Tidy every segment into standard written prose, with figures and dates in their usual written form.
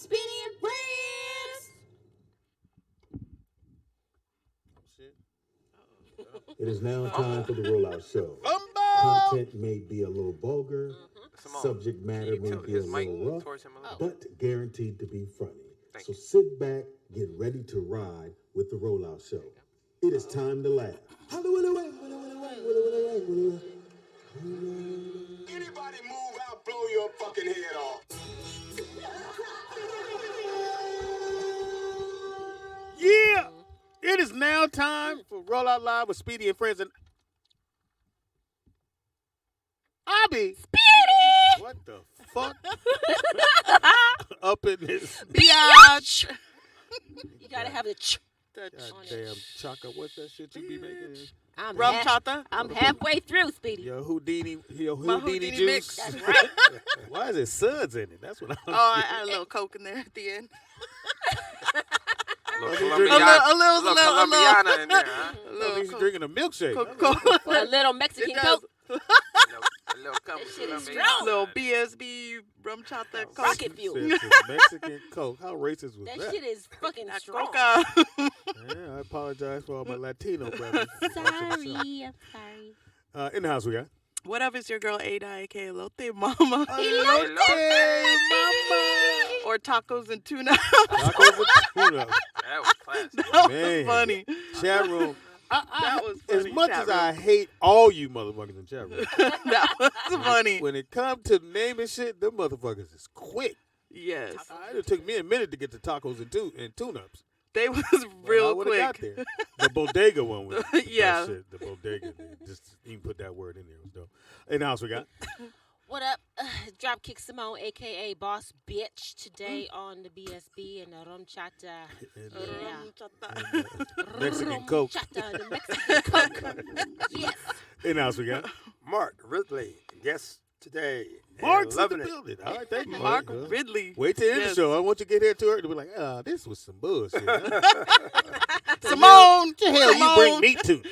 Speedy and Friends. It is now time for the rollout show. Content may be a little vulgar, subject matter may be a little rough, but guaranteed to be funny. So sit back, get ready to ride with the rollout show. It is time to laugh. Anybody move, I'll blow your fucking head off. Yeah! It is now time for Rollout Live with Speedy and Friends. And Abby. Speedy! What the fuck? Up in this. Biatch! You gotta have the Goddamn chocolate. What's that shit you be making? Rum chata. I'm halfway through, Speedy. Your Houdini Houdini juice. mix. That's right. Why is it suds in it? That's what I'm I add a little Coke in there at the end. A little Colombiana in there, huh? A little He's drinking a milkshake. A little Mexican Coke. A little little BSB rum chata Coke. Rocket fuel. Mexican Coke. How racist was that? That shit is fucking strong. Coca. Yeah, I apologize for all my Latino brothers. Sorry, I'm sorry. In the house we got. What up? It's your girl Ada, aka Elote Mama. Elote Mama. Or tacos and tuna. Tacos and tuna. That was classic. That Man. was funny. Chat room. That was funny. As much chat as room. I hate all you motherfuckers in chat room, That was funny. when it comes to naming shit, them motherfuckers is quick. Yes. It took me a minute to get to tacos and tune-ups. They was But I real would've got quick. there. The bodega one was the Yeah. best shit. The bodega. Just even put that word in there. It was dope. In the house we got. What up? Dropkick Symone, a.k.a. Boss Bitch, today on the BSB and the Rum Chata. Mexican Coke. Chata, the Mexican Coke. Yes. In the house we got. Mark Ridley, guest today. Mark's in the loving it. building. All right, thank you. Mark Well, Ridley. Wait till the end of Yes. the show. I want you to get here too early to be like, this was some bullshit. Huh? Simone. What the hell you bring Simone. meat to?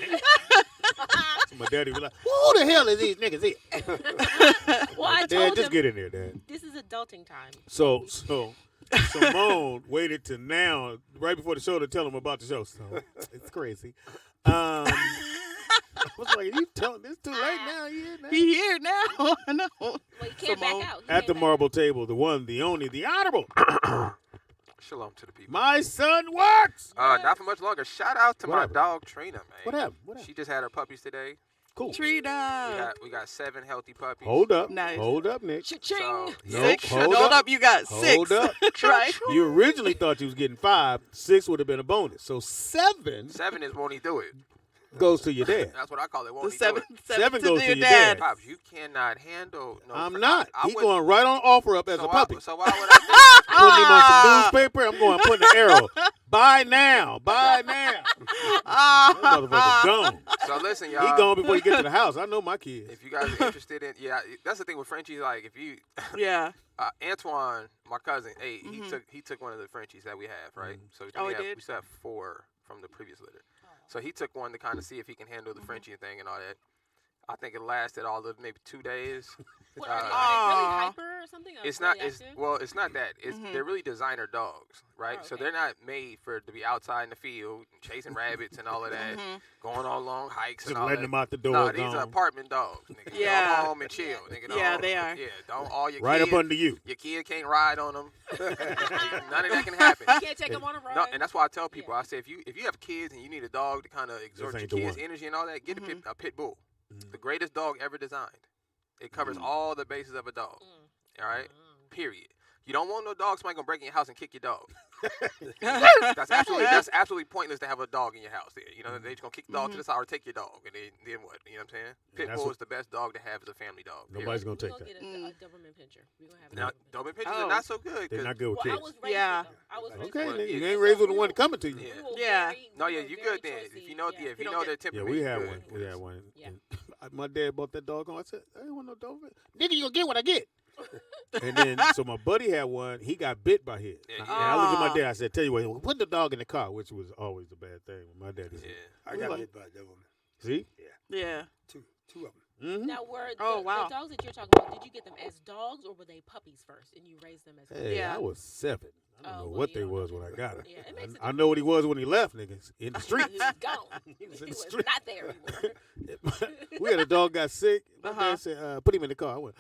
So my daddy be like, who the hell is these niggas here? Well, I Dad, told just him get in there, Dad. this is adulting time. So Symone waited to now, right before the show, to tell him about the show. So it's crazy. I was like, you telling this too late now? You here now? He here now. I know. Well, he can't Simone. back out. He At the can't back marble table, the one, the only, the honorable. Shalom to the people. My son works. Not for much longer. Shout out to What my happened? dog Trina, man. What happened? What happened? She just had her puppies today. Cool. Trina. We got 7 healthy puppies. Hold up. Nice. Hold up, Nick. Cha-ching. So, Nope. Six. Hold Hold up. up. You got 6. Hold up. Right. You originally thought you was getting 5. 6 would have been a bonus. So 7 7 is won't he do it? goes to your dad. That's what I call it. The Won't he seven do it? Seven goes to your your dad. dad. Pops, you cannot handle. No, I'm not. I He's wouldn't- going right on offer up as so a puppy. So why would I Putting him on some newspaper. I'm going putting an arrow. Buy now. Buy now. That motherfucker's gone. do it? So listen, He y'all. gone before he get to the house. I know my kids. If you guys are interested in, that's the thing with Frenchies. Like, if you, Yeah. Antoine, my cousin, he took one of the Frenchies that we have, right? So Oh, he did? we still have 4 from the previous litter. So he took one to kind of see if he can handle the Frenchie thing and all that. I think it lasted all of maybe 2 days. What, are they really Aw. hyper or something? Or It's really not. It's active? it's not that. It's they're really designer dogs, right? Oh, So okay. they're not made to be outside in the field chasing rabbits and all of that, going on long hikes Just and all letting that. them out the door. No, these gone. are apartment dogs. Nigga. Yeah. Go home and chill. Nigga. Yeah, Don't- they are. Yeah, don't all your Right kids, up under you. Your kid can't ride on them. None of that can happen. You can't take them on a ride. No, and that's why I tell people. I say if you have kids and you need a dog to kind of exert your ain't the kids' one. energy and all that, get a pit bull. The greatest dog ever designed. It covers all the bases of a dog. All right. Period. You don't want no dog. Somebody gonna break in your house and kick your dog. that's absolutely pointless to have a dog in your house. There, you know, they just gonna kick the dog to the side or take your dog, and then what? You know what I'm saying? Pit that's bull what- is the best dog to have as a family dog. period. Nobody's gonna We're take going to that. get a Doberman Pinscher. We're going to have Now, a Doberman Pinschers Oh. are not so good. They're 'cause- not good with Well, I kids. was raised Yeah. with them. I was raised Okay, with then them. you ain't raised with the We one were- coming to you. we Yeah. were Yeah. very- No, we yeah, were you very good then. choosy. If you know, Yeah. if you don't know get- their Yeah, temperament, we you had good. one. We had one. Yeah. And my dad bought that dog on. I said, I didn't want no Doberman. Nigga, you gonna get what I get. And then, so my buddy had one. He got bit by his. Yeah, And yeah. I looked at my dad. I said, tell you what, put the dog in the car, which was always a bad thing. When my daddy said, Yeah. I got bit by a Doberman. see? Yeah. Two of them. Mm-hmm. Now, were Oh, the wow. dogs that you're talking about, did you get them as dogs or were they puppies first and you raised them as Hey, Yeah. I was 7. I don't know well, what you they don't was know. when I got her. Yeah, it makes a I know what he was when he left, niggas. In the streets. He was gone. He was He in the was street. not there anymore. We had a dog got sick. My Uh-huh. dad said, put him in the car. I went,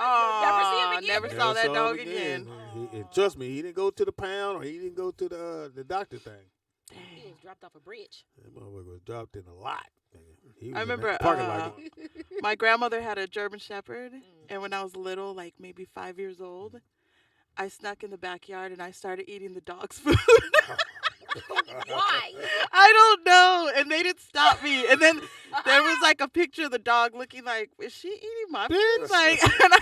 Oh, again. never saw that him dog again. And trust me, he didn't go to the pound or he didn't go to the doctor thing. He was dropped off a bridge. That motherfucker was dropped in a lot. He was I in that remember parking lot. my grandmother had a German Shepherd, and when I was little, like maybe 5 years old, I snuck in the backyard and I started eating the dog's food. Why? I don't know, and they didn't stop me. And then there was like a picture of the dog looking like, is she eating my food? Like, and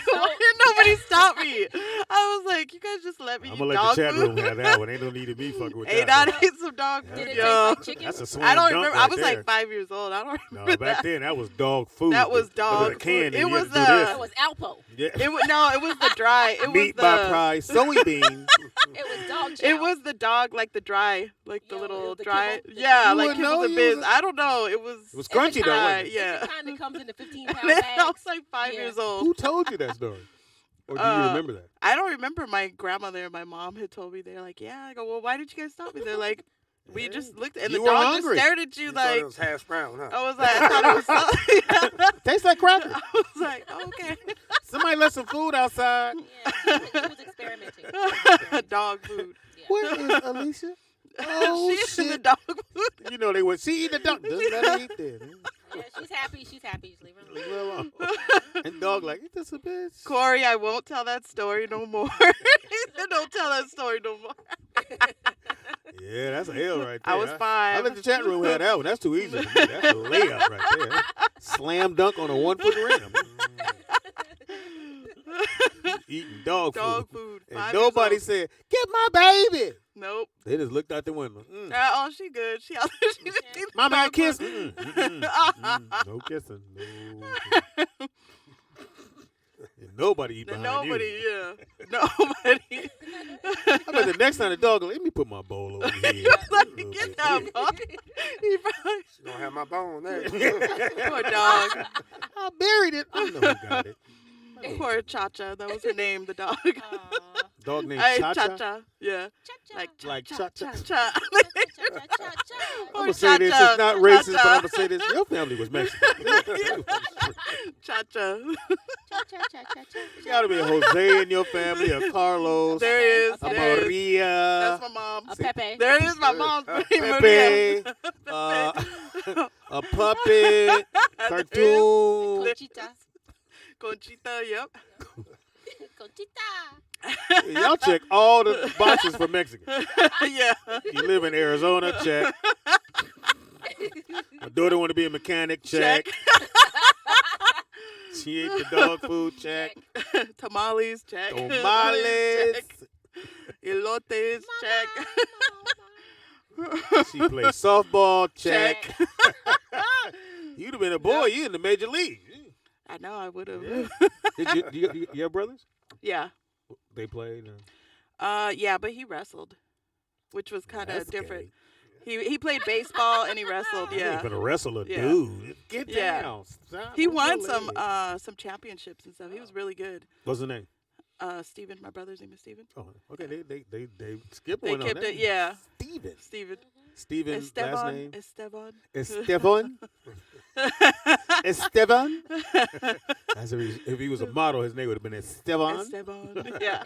nobody stopped me. I was like, you guys just let me I'm eat going to let dog the chat food. room have that one. Ain't no need to be fucking with Ate that. out, ate some dog Yeah. food. Did it Yo. taste like chicken? That's a slam I don't dunk remember. right I was there. like 5 years old. I don't remember No, back then that was dog food. That was Look at dog the can food. and It you was had to do this. It was Alpo. Yeah. It was the dry. It Meat was by the price, soybeans. It was dog chow. It was the dog, like the dry, like the Yeah, little the dry. kibble, the Yeah, You like wouldn't know, kibbles and you biz. was I don't know. It was. It was crunchy though, wasn't it? Yeah. It's the kind that comes in the 15-pound And then bags. I was like 5 Yeah. years old. Who told you that story? Or do you remember that? I don't remember. My grandmother and my mom had told me. They're like, yeah. I go, well, why did you guys stop me? They're like, we just looked, and You the were dog hungry. just stared at you You thought like. it was hash brown, huh? I was like, I thought it was something. Tastes like cracker. I was like, okay. Somebody left some food outside. Yeah, she was experimenting. Dog food. Yeah. Where is Alicia? Oh, She's in the shit. dog food. You know they would see the dog. Just let her eat there. Yeah, she's happy. She's happy. Just leave her Leave alone. her alone. And dog like, eat this a bitch. Corey, I won't tell that story no more. Don't tell that story no more. Yeah, that's a L right there. I was I 5. let the chat room have that one. That's too easy for me. That's a layup right there. Slam dunk on a 1 foot rim. Eating dog Dog food. food. And 5 years nobody old. said, get my baby. Nope. They just looked out the window. Oh, she good. She out there. She eating My man dog kiss. food. No kissing. No. And nobody eat behind Nobody, you. yeah. Nobody. I bet the next time the dog go, let me put my bowl over here. Like, a little get bit. that dog. He probably, She don't have my bone there. poor dog. I buried it. I know who got it. Poor Cha-Cha. That was her name, the dog. Aw. Dog named Hey, Cha-Cha. Cha-Cha. Yeah. Cha-cha. Like Like Cha-Cha. Cha-Cha. Cha-Cha. Cha-cha-cha-cha. I'm Poor going to say this. Cha-Cha. It's not racist, but Cha-cha. I'm going to say this. Your family was Mexican. Cha-Cha. Cha-cha-cha-cha-cha. There's got to be a Jose in your family, a Carlos, There is. a There is. Maria, That's my mom. A Pepe. There is my mom's name. Pepe, a puppet, cartoon. Conchita. Conchita, yep. Conchita. Y'all check all the boxes for Mexican. Yeah. You live in Arizona, check. My daughter want to be a mechanic, check. She ate the dog food, check. Tamales, check. Tamales. Check. Elotes, check. She played softball, check. Check. You'd have been a boy. You in the major league. I know I would have. Yeah. Did you your brothers? Yeah. They played. Yeah, but he wrestled, which was kind That's of different. gay. He played baseball and he wrestled. You ain't Yeah. gonna wrestle a Yeah. dude. Get Yeah. down. Stop He with won your leg. some championships and stuff. He was really good. What's the name? Steven, my brother's name is Steven. Oh, okay. They skipped They one on kept that. it, yeah. Steven. Steven. Steven. Last name. Esteban. Esteban. Esteban. That's if he was a model, his name would have been Esteban. Esteban. Yeah.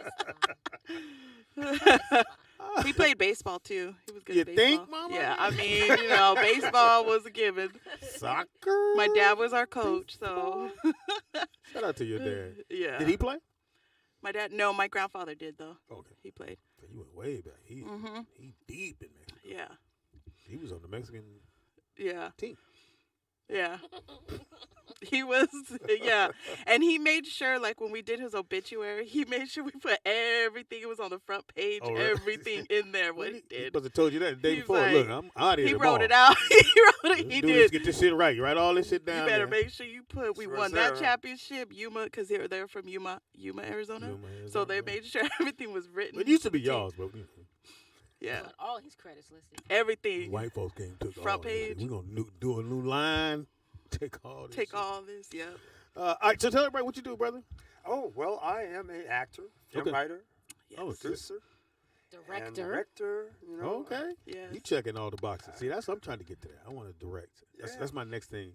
He played baseball too. He was good You at baseball. think, Mama? Yeah, I mean, baseball was a given. Soccer. My dad was our coach, so Shout out to your dad. yeah. Did he play? My dad? No, my grandfather did though. Okay. He played. You went way back. He Mhm. deep in Mexico. Yeah. He was on the Mexican Yeah. team. Yeah. He was, yeah. And he made sure, like, when we did his obituary, he made sure we put everything. It was on the front page, Oh, really? everything in there, what he He did. must have told you that the day He's before. like- Look, I'm out here He tomorrow. wrote it out. He wrote it. Let's He do this, did. get this shit right. You write all this shit down. You better there. make sure you put, we Sure won as that hell. championship, Yuma, because they're from Yuma, Arizona. Yuma, So they Arizona. made sure everything was written. It used to be to the T. y'all's, but Yeah. But all his credits listed. Everything. white folks came took Front all this shit. page. We're gonna do a new line. Take all this. Take shit. all this, yeah. All right, so tell everybody what you do, brother. Oh, well, I am an actor, film Okay. writer, Yes. Oh, shit. producer, and Director. director. You know, Okay. Yes. You checking all the boxes. See, that's I'm trying to get to that. I want to direct. Yeah. That's my next thing.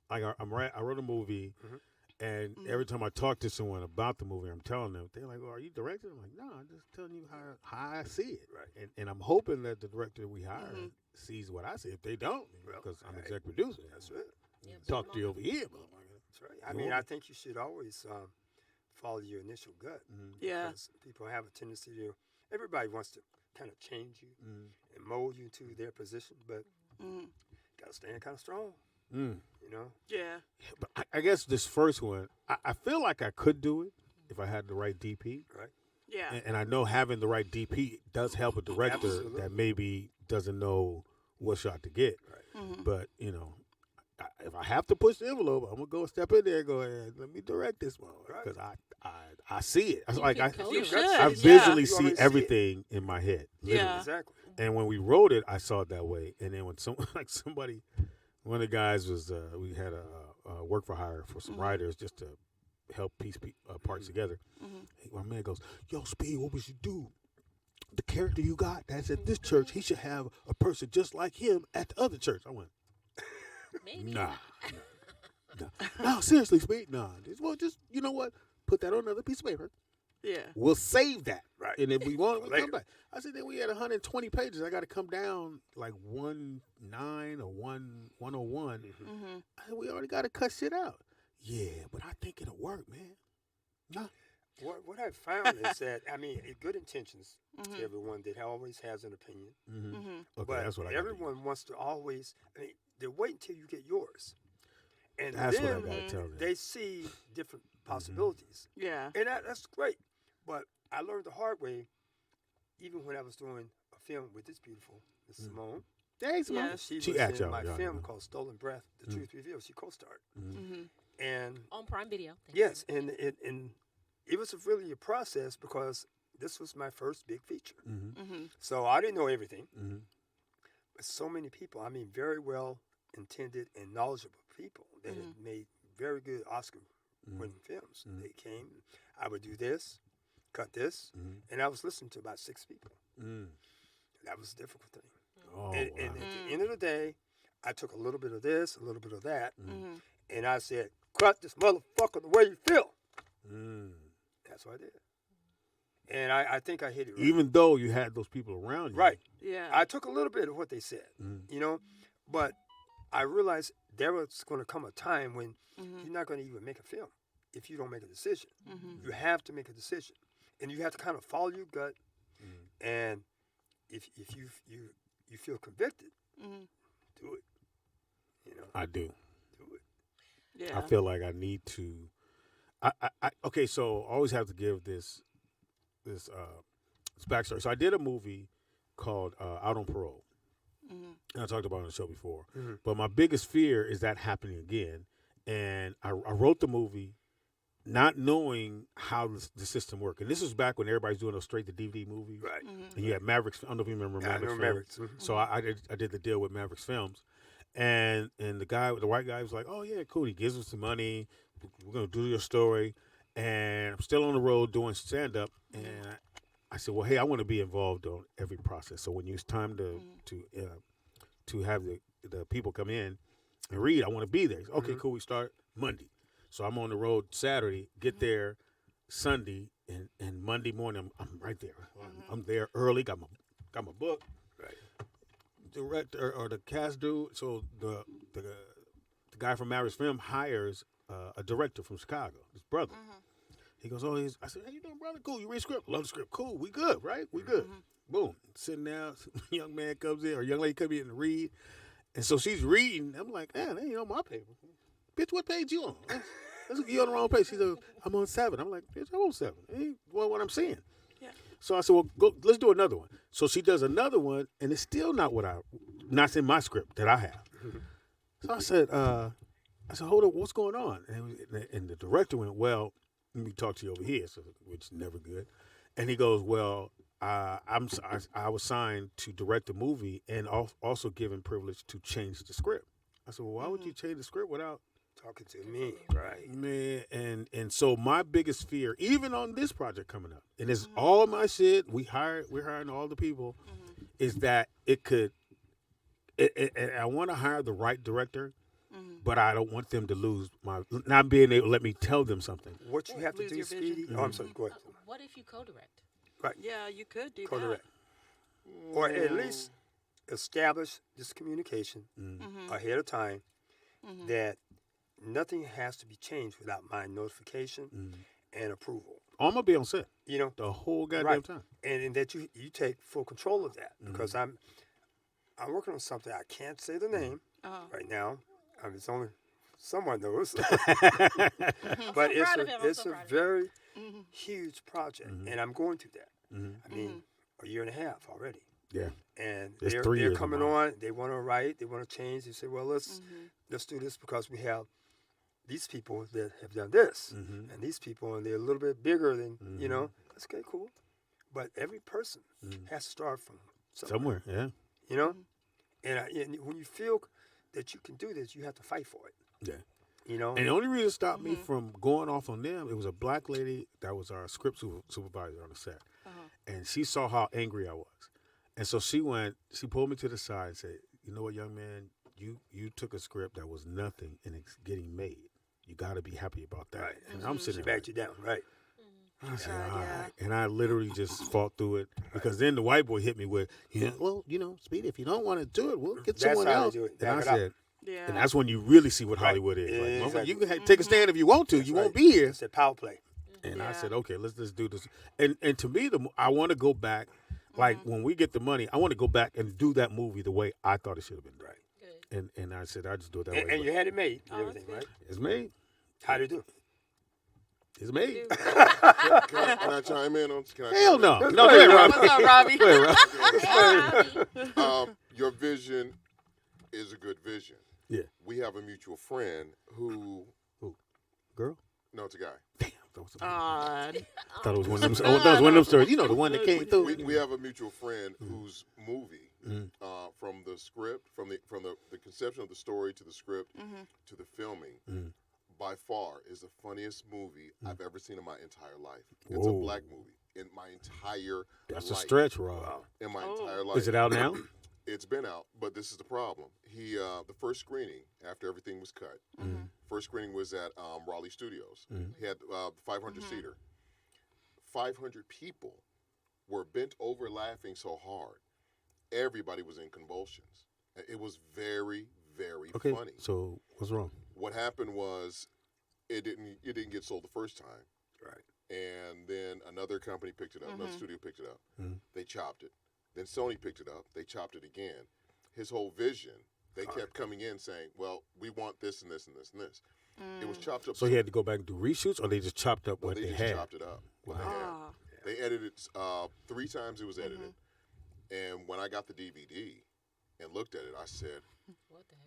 Like I wrote a movie, Mhm. and every time I talk to someone about the movie, I'm telling them, they're like, "Oh, are you directing?" I'm like, "No, I'm just telling you how I see it." Right. And I'm hoping that the director we hire sees what I see. If they don't, Well, because I'm hey, executive producer, That's it. Yeah, talk to you over here, motherfucker. That's right. I You mean, know? I think you should always follow your initial gut. Yeah. Because people have a tendency to. Everybody wants to kind of change you and mold you to their position, but gotta stand kind of strong. You know. Yeah. But I guess this first one, I feel like I could do it if I had the right DP. Right. Yeah. And I know having the right DP does help a director Absolutely. that maybe doesn't know what shot to get. Right. But, if I have to push the envelope, I'm going to go step in there and go, hey, let me direct this one. Right. Because I see it. You I can coach You it. should. I Yeah. visually You see already see it. everything in my head. Literally. Yeah. Exactly. And when we wrote it, I saw it that way. And then when one of the guys was, we had a work for hire for some writers just to help piece parts together. My man goes, "Yo, Speedy, what we should do? The character you got that's at this church, he should have a person just like him at the other church." I went, Maybe. "Nah, no, seriously, Speedy, nah. Well, just you know what? Put that on another piece of paper. Yeah. We'll save that, Right. And if we want, we'll Later. come back." I said, "Then we had 120 pages. I got to come down like 1.9 or 101. I said, we already got to cut shit out." "Yeah, but I think it'll work, man." Nah. What I found is that good intentions to everyone that always has an opinion, Okay, but that's what I got. everyone wants to always. They wait until you get yours, and That's what I then gotta tell them. they see different possibilities, Yeah. and that's great. But I learned the hard way, even when I was doing a film with this beautiful Miss Symone. Thanks, man. Yes. She was acted in on my it, film yeah. called Stolen Breath: The Truth Revealed. She co-starred, Mm-hmm. and On Prime Video. Thank yes, you. and it was really a process because this was my first big feature. So I didn't know everything. But so many people, very well intended and knowledgeable people that had made very good Oscar winning films. They came, I would do this, cut this, and I was listening to about 6 people. That was a difficult thing. Oh, And wow. at the end of the day, I took a little bit of this, a little bit of that, and I said, cut this motherfucker the way you feel. That's what I did. And I think I hit it right. Even though you had those people around you. Right. Yeah. I took a little bit of what they said, but I realized there was going to come a time when you're not going to even make a film if you don't make a decision. You have to make a decision, and you have to kind of follow your gut. And if you feel convicted, do it. I do. Do it. Yeah. I feel like I need to. Okay, so I always have to give this backstory. So I did a movie called Out on Parole. And I talked about it on the show before. But my biggest fear is that happening again. And I wrote the movie not knowing how the system worked. And this was back when everybody's doing those straight-to-DVD movies. Right. And you had Mavericks. I don't know if you remember Yeah, I Mavericks. know Mavericks. Films. So I did the deal with Mavericks Films. And the white guy was like, "Oh, yeah, cool." He gives us some money. We're going to do your story. And I'm still on the road doing stand-up. And I said, "Well, hey, I want to be involved on every process. So when it's time to have the people come in and read, I want to be there." Said, "Okay, cool. We start Monday." So I'm on the road Saturday, get there Sunday, and Monday morning I'm right there. I'm there early. Got my book. Right. Director or the cast dude. So the guy from Mavericks Film hires a director from Chicago. His brother. He goes, "Oh, I said, how you doing, brother? Cool. You read script? Love the script. Cool. We good, right? We good." Boom. Sitting there, young man comes in or young lady comes in to read, and so she's reading. I'm like, "Man, that ain't on my paper. Bitch, what page you on? You on the wrong page." She said, "I'm on 7." I'm like, "Bitch, I'm on 7. Ain't what I'm seeing." Yeah. So I said, "Well, go. Let's do another one." So she does another one, and it's still not not in my script that I have. So I said, "Hold up, what's going on?" And the director went, "Well, let me talk to you over here," which is never good. And he goes, "Well, I was signed to direct a movie and also given privilege to change the script." I said, "Well, why would you change the script without Talking to me, right? Man, and so my biggest fear, even on this project coming up, and it's all my shit. We're hiring all the people, is that it could. I want to hire the right director, but I don't want them to lose not being able to let me tell them something. What you have to Lose do, your vision. Speedy. Oh, I'm sorry. Go ahead. What if you co-direct? Right. Yeah, you could do Co-direct. Or at least establish this communication ahead of time that nothing has to be changed without my notification and approval. I'm gonna be on set, You know, the whole goddamn right. time. And that you take full control of that because I'm working on something. I can't say the name right now. It's only someone knows, but it's a very huge project, and I'm going through that. I mean, a year and a half already. Yeah. And It's 3 they're years coming involved. on. They want to write. They want to change. They say, well, let's do this because we have these people that have done this, and these people, and they're a little bit bigger than That's okay, cool. But every person has to start from somewhere. Yeah. You know, and when you feel that you can do this, you have to fight for it. Yeah. You know, And the only reason it stopped me from going off on them, it was a black lady that was our script supervisor on the set. And she saw how angry I was. And so she pulled me to the side and said, you know what, young man, you took a script that was nothing and it's getting made. You got to be happy about that. Right. And I'm sitting she there. backed you down, right? I said, all right. And I literally just fought through it because then the white boy hit me with, well, Speedy, if you don't want to do it, we'll get That's someone how else. they do it. And I Back it up. said, Yeah. and that's when you really see what Hollywood is. Like, motherfucker, you can take a stand if you want to. That's you right. won't be here. It's a power play. And I said, okay, let's do this. And to me, I want to go back. Like when we get the money, I want to go back and do that movie the way I thought it should have been done. Right. And I said, I just do it that way. And you had it made and everything, right? It's made. How do you do? It's made. Can I chime in on? Hell no. No, go ahead, Robbie. What's up, Robbie? Go ahead, Robbie. Your vision is a good vision. Yeah. We have a mutual friend who. Girl? No, it's a guy. Damn. That was Aw. I thought it was one of them. Oh, that was one of them stories. You know, the one that came through. We have a mutual friend whose movie, from the script, from the conception of the story to the script to the filming, by far is the funniest movie I've ever seen in my entire life. It's a black movie in my entire That's life. a stretch, Rob. In my entire life. Is it out now? It's been out, but this is the problem. The first screening after everything was cut, first screening was at Raleigh Studios. He had 500-seater. 500 people were bent over laughing so hard. Everybody was in convulsions. It was very, very funny. So what's wrong? What happened was it didn't get sold the first time. Right. And then another company picked it up, another studio picked it up. They chopped it. Then Sony picked it up. They chopped it again. His whole vision, they kept coming in saying, well, we want this and this and this and this. It was chopped up. So he had to go back and do reshoots, or they just chopped up what they just had? chopped it up. What they had. They edited 3 times it was edited. And when I got the DVD and looked at it, I said, What the hell?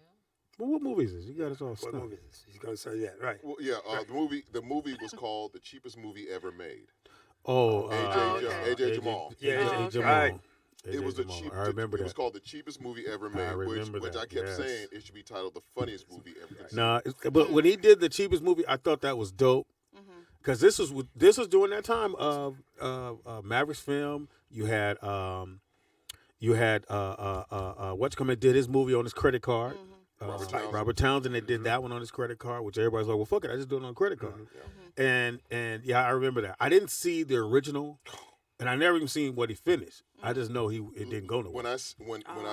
Well, what movie is this? You got us all What stuck. movie is this? He's going to say that, right? well, yeah, the movie was called The Cheapest Movie Ever Made. Oh, AJ Jamal. Yeah, AJ Jamal. right. It was the Jamal. cheap. I remember It was that. called The Cheapest Movie Ever Made, remember which that, I kept yes. saying it should be titled The Funniest Movie Ever conceived. Nah, but when he did the cheapest movie, I thought that was dope. Because this was during that time of Mavericks film. You had what's coming did his movie on his credit card. Robert Townsend. They did that one on his credit card, which everybody's like, well, fuck it, I just do it on a credit card. And yeah, I remember that. I didn't see the original, and I never even seen what he finished. I just know it didn't go nowhere. When I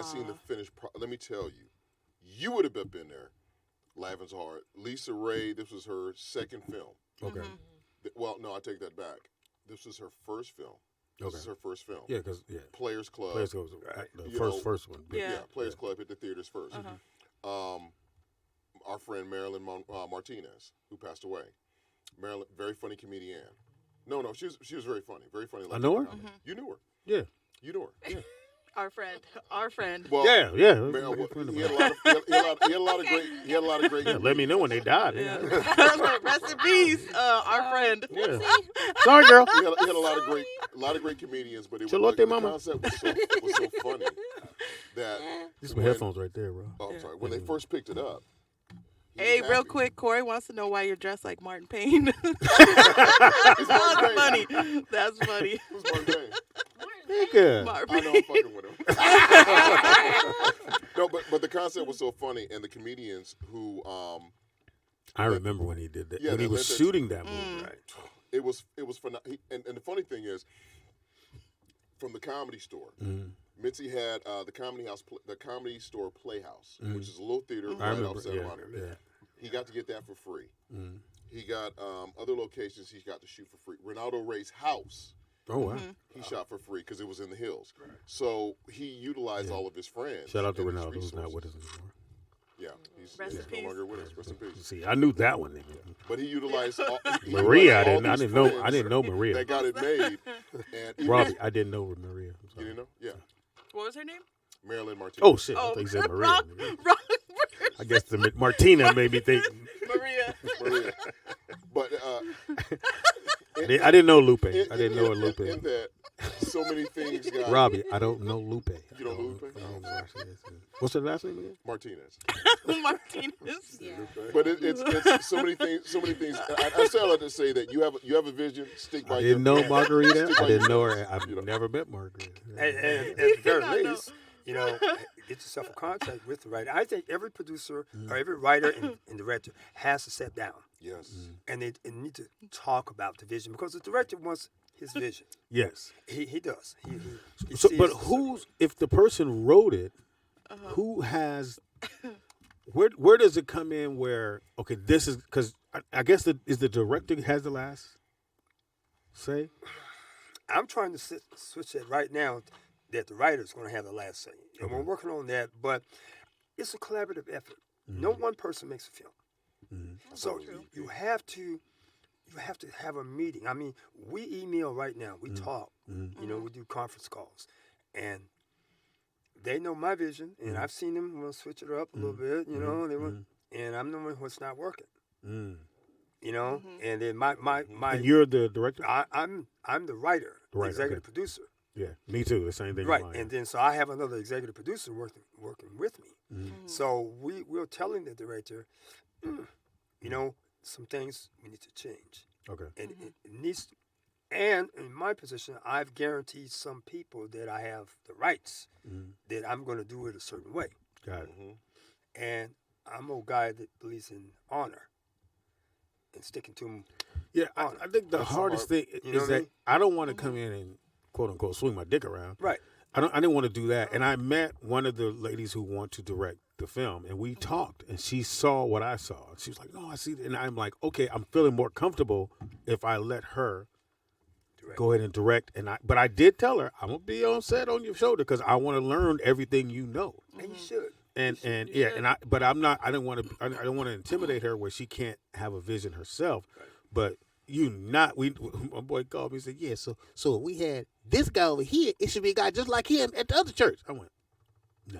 seen the finished, let me tell you, you would have been there, laughing so hard. Lisa Ray, this was her second film. Okay. Well, no, I take that back. This was her first film. This is her first film. Yeah, because Players Club. Players Club was the You first one. Yeah. Players Club hit the theaters first. Our friend Marilyn Martinez, who passed away. Marilyn, very funny comedian. No, she was very funny. Very funny. I know her? You knew her. Yeah. You knew her. Yeah. Our friend. Well, Yeah. He had a lot of great. Yeah, let me know when they died. Yeah. Rest in peace, our friend. Yeah. Sorry, girl. He had a lot of great comedians, but the concept was so funny that These are my headphones right there, bro. Oh, I'm sorry. When they first picked it up, Hey, real happy. quick, Corey wants to know why you're dressed like Martin Payne. It's That's Martin funny. Payne. That's funny. Who's Martin Payne? Nigga. Martin I know I'm fucking with him. No, but the concept was so funny, and the comedians who I remember when he did that. Yeah, when he that was led to- shooting that movie. Right. It was phenomenal. And the funny thing is, from the Comedy Store, Mitzi had the Comedy Store Playhouse, which is a little theater I right remember. off 700. Yeah. He got to get that for free. He got other locations he got to shoot for free. Ronaldo Ray's house. Oh wow. He shot for free because it was in the hills. So he utilized all of his friends. Shout out to and his Ronaldo, who's not resources. with us anymore. Yeah, he's Rest in no peace. longer with us. Rest in peace. See, I knew that one. Nigga. But he utilized all, he Maria, utilized all I these didn't know. I friends didn't know Maria. that got it made. And even Robbie, I didn't know Maria. I'm you sorry. didn't know? Yeah, What was her name? Marilyn Martinez. Oh shit! I Oh, thought you said Maria. wrong, nigga. wrong I guess the Martina made me think. Maria. Maria. But I didn't know Lupe. I didn't know a in Lupe. that so many things got Robbie, I don't know Lupe. You don't know Lupe? I don't know who she is. What's her last name again? Martinez. Martinez. Yeah. But it's so many things. So many things. I still like to say that you have a vision. Stick by. I didn't know your Margarita. Stick I by didn't your know guns, her. I've you know. never met Margarita. And at the very least, get yourself a contract with the writer. I think every producer or every writer and director has to sit down Yes. and they need to talk about the vision because the director wants his vision. Yes. He does. He So, sees but it a certain who's if the person wrote it? Who has? Where does it come in? Where okay, this is because I guess is the director has the last say. I'm trying to switch that right now that the writer's going to have the last say. And we're working on that, but it's a collaborative effort. No one person makes a film. So you have to have a meeting. I mean, we email right now. We talk. You know, we do conference calls. And they know my vision, and I've seen them switch it up a little bit, you know, and I'm knowing what's not working. You know, and then my And you're the director. I'm the writer, the executive producer. Yeah, me too. The same thing. Right, and then so I have another executive producer working with me. So we're telling the director, you know, some things we need to change. Okay. And it needs to, and in my position, I've guaranteed some people that I have the rights that I'm going to do it a certain way. Got it. And I'm a guy that believes in honor and sticking to them. Yeah, I think the hardest thing you know is what I that mean? I don't want to come in and quote unquote swing my dick around. Right. I didn't want to do that. And I met one of the ladies who want to direct the film, and we talked, and she saw what I saw. She was like, "No, I see," and I'm like, "Okay, I'm feeling more comfortable if I let her go ahead and direct." But I did tell her, "I'm gonna be on set on your shoulder because I want to learn everything you know." And you should. But I'm not. I don't want to intimidate her where she can't have a vision herself. Right. But my boy called me and said, "Yeah, so if we had this guy over here, it should be a guy just like him at the other church." I went, "Nah,"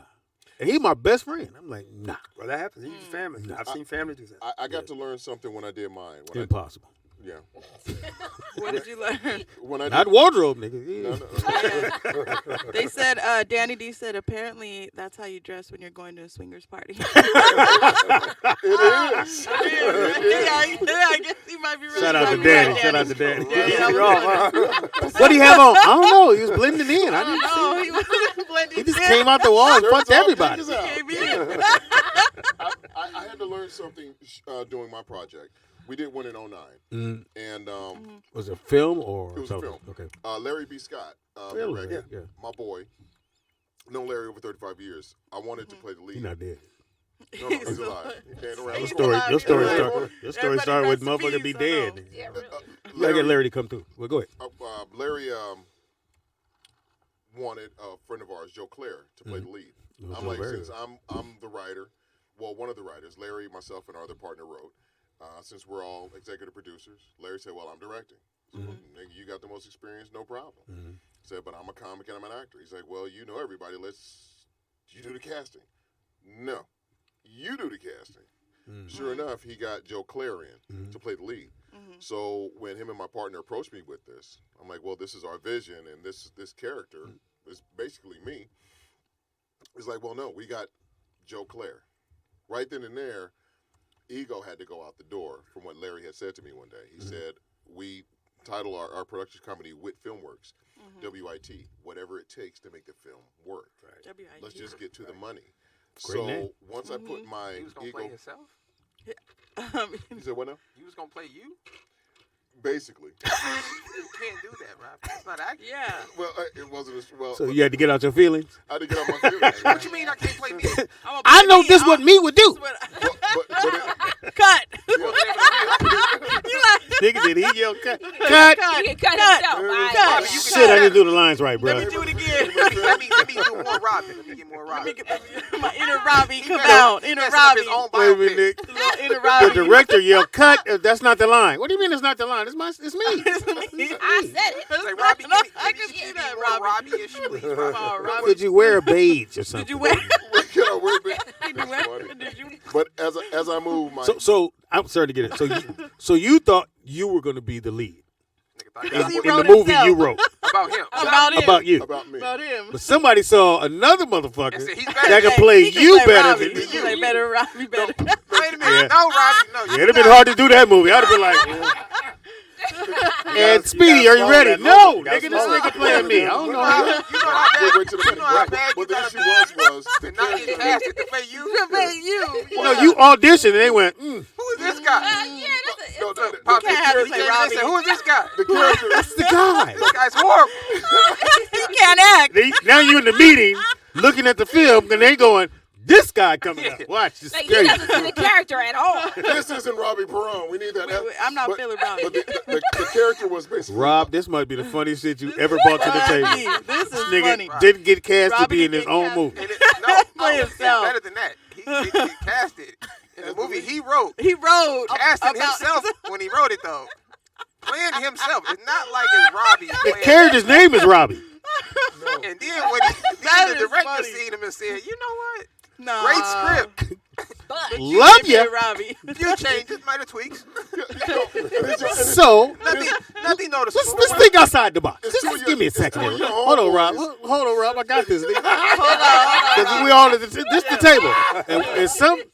and he's my best friend. I'm like, "Nah, Well, that happens. He's family. I've seen family do that. I got to learn something when I did mine. impossible." Yeah. What did you learn? When I Not did, wardrobe, nigga. no. They said, Danny D said, apparently that's how you dress when you're going to a swingers party. It is. I guess he might be really Shout out to right, Danny. Shout out to Danny. Yeah, What do you have on? I don't know. He was blending in. I didn't see. no, he wasn't blending He just in. came out the wall and Shirts fucked off, everybody. niggas out. Came in. I had to learn something doing my project. We did one in 09. And Was it film or? it was a film. Okay. Larry B. Scott, Really? director, Yeah. my boy, known Larry over 35 years. I wanted to play the lead. He's not dead. No, he's alive. He ain't around. He's Your alive. story started with rest in motherfucker be peace, I know. dead. Yeah, really. You gotta get Larry to come through. Well, go ahead. Larry wanted a friend of ours, Joe Claire, to play the lead. I'm like, since I'm the writer, well, one of the writers, Larry, myself, and our other partner wrote. Since we're all executive producers, Larry said, "Well, I'm directing. So, nigga, you got the most experience, no problem." Said, "But I'm a comic and I'm an actor." He's like, "Well, you know everybody. You do the casting." No, you do the casting. Sure enough, he got Joe Claire in to play the lead. So when him and my partner approached me with this, I'm like, "Well, this is our vision, and this character is basically me." He's like, "Well, no, we got Joe Claire." Right then and there, ego had to go out the door from what Larry had said to me one day. He said, we title our production company WIT Filmworks, WIT, whatever it takes to make the film work. Right. WIT. Let's just get to the money. Great name. So once I put my You was gonna ego, play yourself? you said what now? You was gonna play you? Basically. You can't do that, Rob. It's not acting. Yeah. Well, it wasn't as well. So you had to get out your feelings. I had to get out my feelings. What you mean I can't play me? I know this what me would do. Cut. Nigga, did he yell cut? Cut. He can cut himself. Cut. Shit, I didn't do the lines right, bro. Let me do it again. Let me do more Robbie. Let me get more Robbie. My inner Robbie come out. Inner Robbie. His own Wait a minute, biopic. Nick. Inner The Robbie. director yelled cut. That's not the line. What do you mean it's not the line? It's me. I said it. It's like, Robbie, I can see that, Robbie. Robbie. Robbie-ish, please, Robbie. Oh, Robbie. Could you wear a beige or something? Did you wear? Funny. But as I move my So I'm sorry to get it. So you thought you were going to be the lead Because he in the wrote movie himself. you wrote About him. about you. about me. About him. But somebody saw another motherfucker And said, he's that better. can play He can you play better Robbie. than He you. can play better Robbie better. Wait a minute. Yeah. No, Robbie. No. Yeah, it'd have been hard to do that movie. I'd have been like, and Speedy, are you ready? No, nigga, this nigga playing me. I don't know how. You know how bad, Wait till the you know how minute. bad you But the gotta issue be was the to not get character. casted to play you. No, you auditioned and they went, Who is this guy? Yeah, that's a, No, no, Pop, can't have he to say came in and Robbie. said, who is this guy? the character. that's the guy. This guy's horrible. He can't act. Now you in the meeting looking at the film and they going, this guy coming up. Watch this. like he Crazy. doesn't see the character at all. This isn't Robbie Perron. We need that. I'm not but, feeling Robbie. But the character was basically Rob, this might be the funniest shit you ever brought to the table. Robbie, this is Nigga funny. didn't get cast to Robbie be in didn't his own get movie. And no, Play it's himself. better than that. He didn't get casted in the movie he wrote. He wrote Casting about himself when he wrote it, though. Playing himself. It's not like it's Robbie. The playing- character's name is Robbie. And then when That the is director funny. seen him and said, you know what? Nah. Great script. But Love Yeah, you. Robbie. Few changes, minor tweaks. So, Nothing noticeable. let's think outside the box. It's Just two give me a it's second two here. of your Hold on, homeboys. Rob. Hold on, Rob. I got this. Nigga. Hold Because we all at this the table.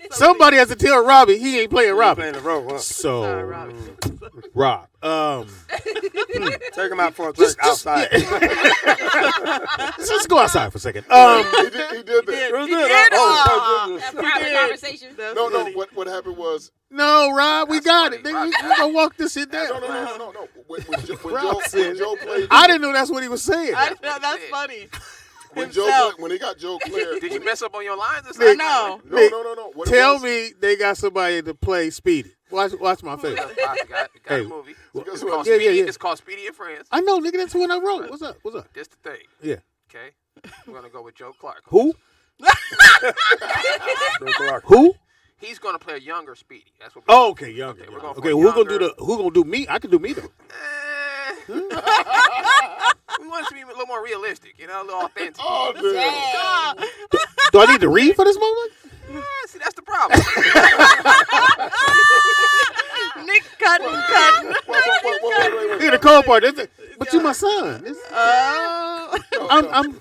And somebody has to tell Robbie he ain't playing Robbie. Playing the role, huh? So, Sorry, Robbie. Rob, Take him out for a drink outside. let's go outside for a second. He did that. He did. Oh, a goodness. private conversation. That's No, funny. what happened was No, Rob, we That's got funny. it. Nigga, Rob, we gonna walk this shit down. no. When said- Joe played, I didn't know that's what he was saying. That's funny. when himself. when he got Joe Claire. Did you mess up on your lines or Nick, something? No. No. What it Tell was- me they got somebody to play Speedy. Watch my face. Got Hey, a movie. well, It's called yeah, Speedy. yeah. It's called Speedy and Friends. I know, nigga. That's the one I wrote. What's up? This the thing. Yeah. Okay. We're gonna go with Joe Clark. Who? Joe Clark. Who? He's gonna play a younger Speedy. That's what. Oh, okay, younger. Okay, we're going for Okay, who gonna do younger. who gonna do me? I can do me though. We want it to be a little more realistic, you know, a little authentic. Oh, damn. Dang. Do I need to read for this moment? See, that's the problem. Nick cutting. Wait. Here's the cold part. But you my son.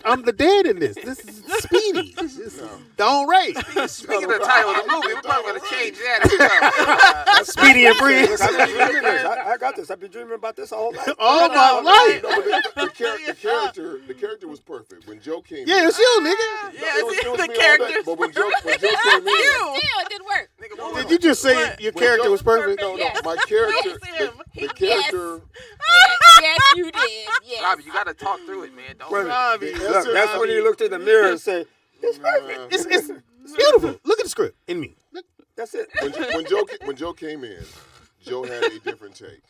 I'm the dad in this. This is Speedy. This is Don Ray. Speaking of the title of the movie, we're probably gonna change that. Speedy and Friends. Look, I've been dreaming this. I got this. I've been dreaming about this all night. All my life. No, but the character was perfect. When Joe came Yeah, in, it's you, nigga. Yeah, it was the me all day. character. But when Joe came in, You. Still, it didn't work. Nigga, what Did you just say What? your When character Joe- was perfect? No, Yes. my character, Yes, him. the character. Yes, you did. Yes. Robbie, you gotta talk through it, man. Don't. Wait a minute. Robbie. Look, that's when he looked in the mirror and said, "It's perfect." It's beautiful. Look at the script in me. Look. That's it. When Joe came in, Joe had a different take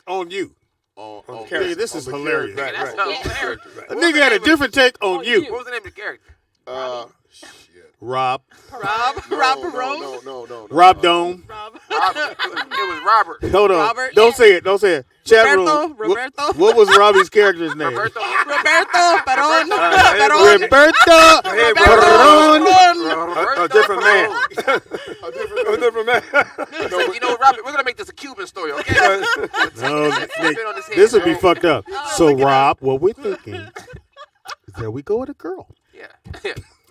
On you. on character. Nigga, this is the hilarious. Right, That's right. hilarious. A nigga had a different take on you. What was the name of the character? Shit. Rob. Rob Perone. No. Rob Dome. Rob. Robert. It was Robert. Hold on. Robert. Don't say it. Don't say it. Chat room. Roberto. What was Robbie's character's name? Roberto. Roberto Perón. Roberto Perón. A different man. A different man. So, you know what, Robert? We're gonna make this a Cuban story, okay? No, Spin Nick, on his head. this would be fucked up. So, Rob, what we're thinking is there we go with a girl. Yeah.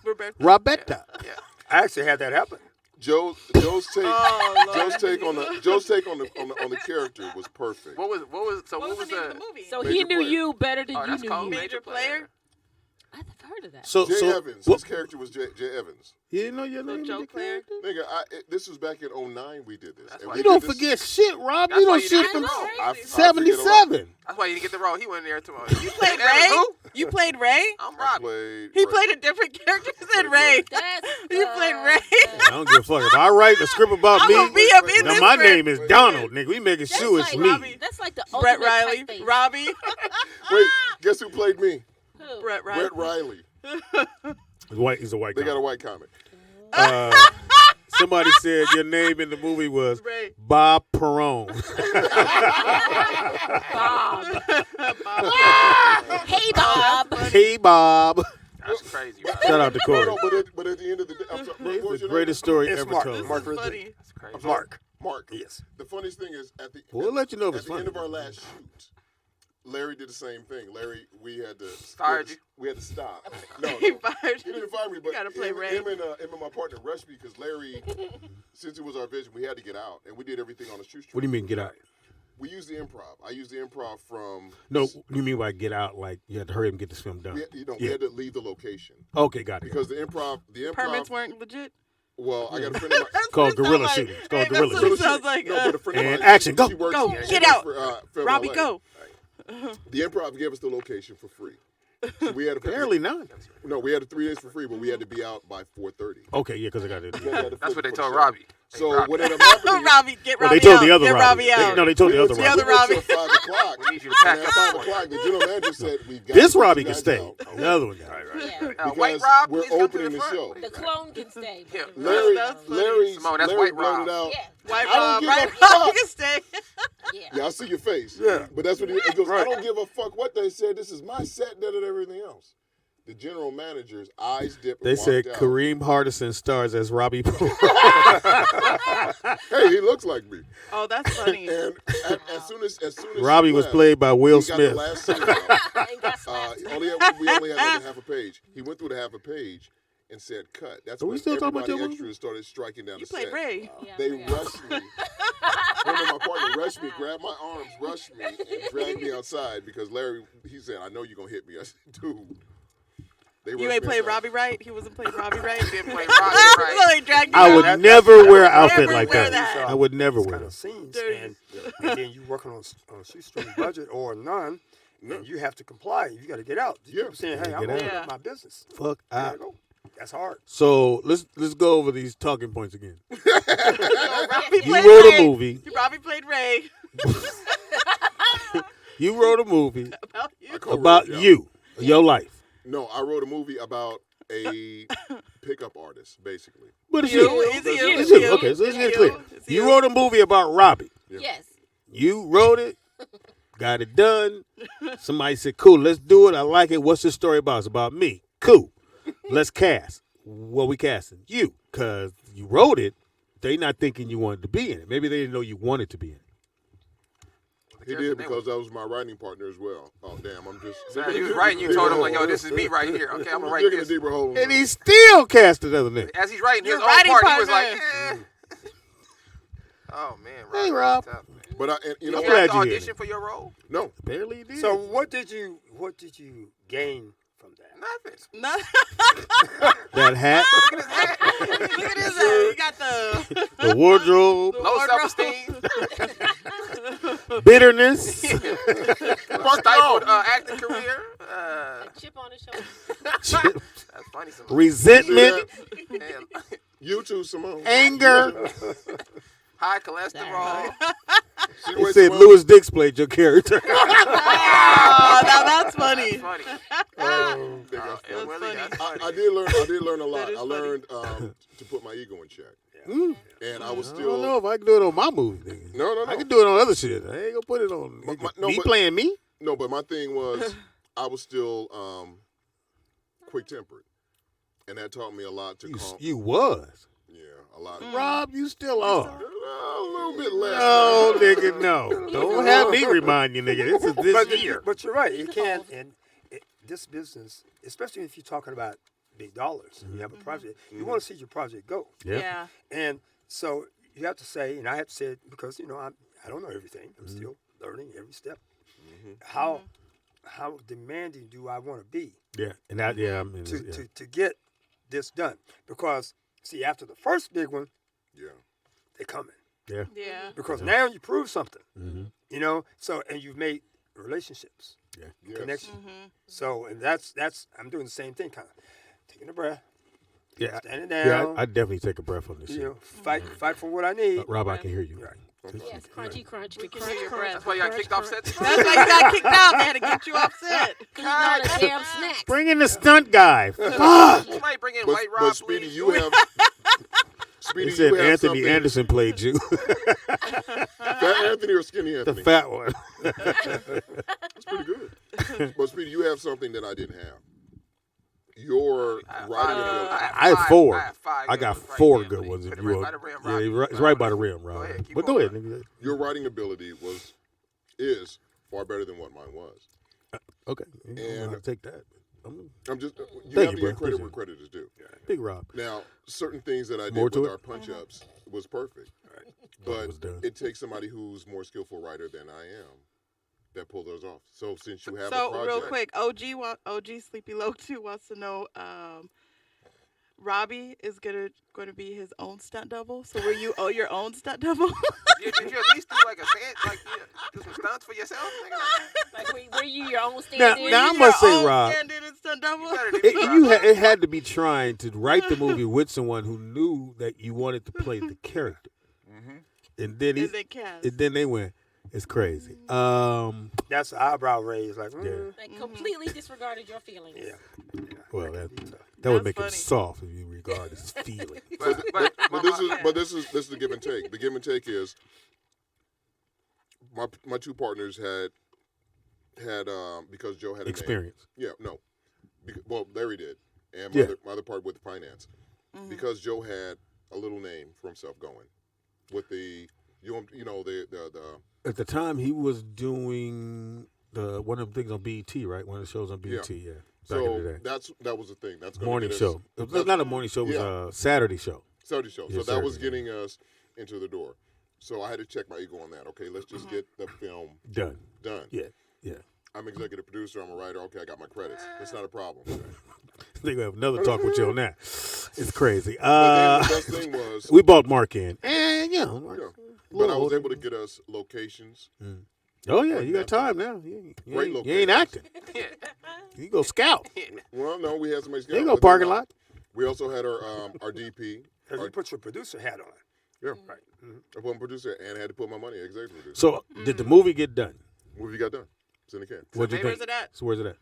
Roberto. Roberta. Yeah. I actually had that happen. Joe's take on the character was perfect. What was the movie? So Major he knew Player. you better than you that's knew called you. Major Player? I've heard of that. So Jay Evans. His character was Jay Evans. You didn't know your So name? Joe in the Claire? character? Nigga, this was back in 2009 we did this. That's And why we You did don't this- forget shit, Rob. That's You why don't you shit didn't from know. I forget a lot. 77. That's why you didn't get the role. He went there tomorrow. You played Ray? You played Ray? I'm I Robbie. played. He Ray. played a different character than Played Ray. That's You played Ray. I don't give a fuck. If I write a script about I'm me, gonna be up in now this my script. name is Donald, nigga. We making That's sure it's like me. Robbie. That's like the Brett ultimate Riley. typeface. Robbie. Wait, guess who played me? Who? Brett Riley. Brett Riley. He's a white They guy. got a white comic. Somebody said your name in the movie was Ray. Bob Perone. Bob. Hey, Bob. Hey, Bob. That's crazy, bro. Shout out to No, Corey. no, but at the end of the day, I'm sorry, what was It's the your greatest name? story It's ever Mark. told. Mark This is Ridley. funny. That's crazy. I'm sorry, Mark. Mark. Yes. The funniest thing is We'll let you know if at it's the end funny. of our last shoot, Larry did the same thing. Larry, we had to Fired you? We had to stop. No, He no. fired He you. didn't fire me, but gotta play him, Ray. him and my partner rushed me because Larry, since it was our vision, we had to get out, and we did everything on the shoot. What do you mean get out? We used the improv. I used the improv from. No, you mean by get out like you had to hurry up and get this film done? We had to leave the location Okay, got it. because the improv. Permits weren't legit. Well, I got a friend of mine. That's called what it guerrilla sounds shooting. like. It's called Hey, guerrilla that's what it shooting. sounds like. No, but a friend of And mine. action, go. She works, Go, she get works out. For, Film Robbie, LA. go. The improv gave us the location for free. So we had Apparently not. No, we had it 3 days for free, but we had to be out by 4:30. Okay, yeah, because I got it. That's what they told Robbie. So Robbie. what ended up happening? Robbie, get Well, Robbie they told out. the other Get Robbie. Robbie out. No, they told the other The Robbie. other Robbie. Until 5 o'clock. We need you to pack And up. at 5 o'clock, the general manager said, "We got This to get Robbie you can guys stay. out The other one got Yeah. White because Rob, we're please come to opening the the front. show." The clone can stay. but Yeah. the Larry, That's funny. Larry, Symone, that's Larry White blurted Rob. out. Yeah. White I don't Rob. give a Right fuck. Rob. You can stay. Yeah. Yeah, I see your face. Yeah. But that's what he goes. I don't give a fuck what they said. This is my set, and everything else. The general manager's eyes dipped. They and said walked out. Kareem Hardison stars as Robbie. Hey, he looks like me. Oh, that's funny. And as soon as Robbie she was left, played by Will he got the Smith. last scene out. And got slapped. We only had like a half a page. He went through the half a page and said, "Cut." That's Are we when still talking about everybody your extras started striking down You the played set. Ray. Yeah, I They forgot. rushed me. One of my partner rushed me, grabbed my arms, rushed me, and dragged me outside because Larry. He said, "I know you're gonna hit me." I said, "Dude." They You rushed ain't me played outside. Robbie right? He wasn't playing Robbie right? Didn't play Robbie right. So they dragged you I out. would never wear an outfit Never like wear that. that. I would never These wear kind of that. scenes, Dirty. and then you working on a shoestring budget or none, and you have to comply. You got to get out. You Yeah. keep saying, "Hey, Yeah, I'm get opening out. up my business." Fuck I out. gotta go. That's hard. So let's go over these talking points again. Robbie You played wrote Ray. a movie. Robbie played Ray. You wrote a movie About you. I co-wrote about it, yeah. you, your life. No, I wrote a movie about a pickup artist, basically. But it's You. you. It's you. It's It's you. you. Okay, so let's It's get you. clear. It's You you. wrote a movie about Robbie. Yes. You wrote it, got it done. Somebody said, "Cool, let's do it. I like it. What's the story about?" It's about me. Cool. Let's cast. What we casting? You, because you wrote it. They not thinking you wanted to be in it. Maybe they didn't know you wanted to be in it. He did because that was my writing partner as well. Oh damn, I'm just. Nah, he was writing. You told him like, "Yo, this is me right here." Okay, I'm gonna write digging this. a deeper hole. And he still cast another nigga. As he's writing his Your own writing part, he was like, partner. "Eh." Oh man, Hey, Rob. Rob. Tough, man. But you know Did I'm you what? have glad to you here. audition for your role? No, Apparently he did. So what did you gain from that? Nothing. No. that hat, Look at this. He got the the wardrobe, The Low wardrobe. self-esteem. bitterness, Stifled acting career. A chip on his shoulder. That's funny. Some resentment, damn. you too, Symone. anger. High cholesterol. See the He way said Symone- Louis Dix played your character. Oh, now that's funny. That's funny. Oh, nigga. And Willie, funny. that's funny. I did learn a lot. is I learned to put my ego in check, Mm. and I was I still don't know if I can do it on my movie. Nigga. no. I can do it on other shit. I ain't gonna put it on no, me but- playing me. No, but my thing was I was still quick tempered, and that taught me a lot to calm. You was. Yeah, a lot. Rob, you still are. A little bit less. No, nigga, no. Don't have me remind you, nigga. This is this year. But you're right. It can't. And this business, especially if you're talking about big dollars. You have a project. You want to see your project go. Yeah. And so you have to say, and I have to say it because I don't know everything. I'm still learning every step. How demanding do I want to be? Yeah, and that I mean, to get this done? Because see, after the first big one, they're coming. Yeah. Yeah. Because now you prove something. So and you've made relationships. Yes. Connection. So and that's I'm doing the same thing, kind of taking a breath. Yeah, standing down. Yeah, I definitely take a breath on this shit. Fight for what I need. Rob, I can hear you. Right. Yes, crunchy, crunch. We can crunch, hear your crunch, breath. That's why you got kicked off set. That's why you got kicked out. They had to get you off set. Eating all the damn snacks. Bring in the stunt guy. Fuck. Somebody bring in But, White Rob, but Speedy, please. you have. Speedy, He said you have Anthony something- Anderson played you. Fat Anthony or Skinny The Anthony? fat one. That's pretty good. But Speedy, you have something that I didn't have. Your writing ability. I had four. five I good got ones right four there, good please. ones. Put If it you right want. by the rim, Yeah, Rob. it's right by the rim, Go Rob. ahead, keep But go going. ahead, nigga. Your writing ability is far better than what mine was. Okay. I'll take that. I'm just you Thank have you, to bro. give credit Appreciate where it. credit is due. Big Rob. Now, certain things that I More did to with it? our punch ups was perfect, Thought it was but done. it takes somebody who's more skillful writer than I am that pull those off. So since you have a So project, real quick, OG Sleepy Low 2 wants to know. Robbie is going to be his own stunt double. So will you owe your own stunt double? Did you at least do like a stand, like do some stunts for yourself? Nigga? Like, were you your own stand-in? Now, I must say, Your own Rob, stand-in and stunt double? You better than me, Rob. it had to be trying to write the movie with someone who knew that you wanted to play the character, and then And then cast. and then they went, it's crazy. That's the eyebrow raise. Like, Like, completely disregarded your feelings. yeah. Well, that would That's make funny. it soft if you regard his feeling. but this is the give and take. The give and take is my two partners had because Joe had a Experience. name. Yeah, no. Well, Larry did, and Yeah. my other part with finance, because Joe had a little name for himself going with the the At the time, he was doing one of the things on BET, right? One of the shows on BET, yeah. Back in the day. that was the thing. That's gonna Morning get us- show. It was not a morning show. It was a Saturday show. Saturday show. Yeah, So that was Saturday, getting us into the door. So I had to check my ego on that. Okay, let's just get the film Done. done. Yeah, yeah. I'm executive producer. I'm a writer. Okay, I got my credits. That's not a problem. They're going to have another talk with you on that. It's crazy. But then the best thing was, We bought Mark in. And, but I was able to get us locations. Oh, yeah, you got time now. You Great ain't acting. Yeah. You go scout. Well, no, we had somebody. You ain't go parking lot. We also had our DP. Because you put your producer hat on. Yeah, right. I put my producer and I had to put my money in executive producer. So, did the movie get done? Movie got done. It's in the can. What'd you Where's think? it at? So, where's it at?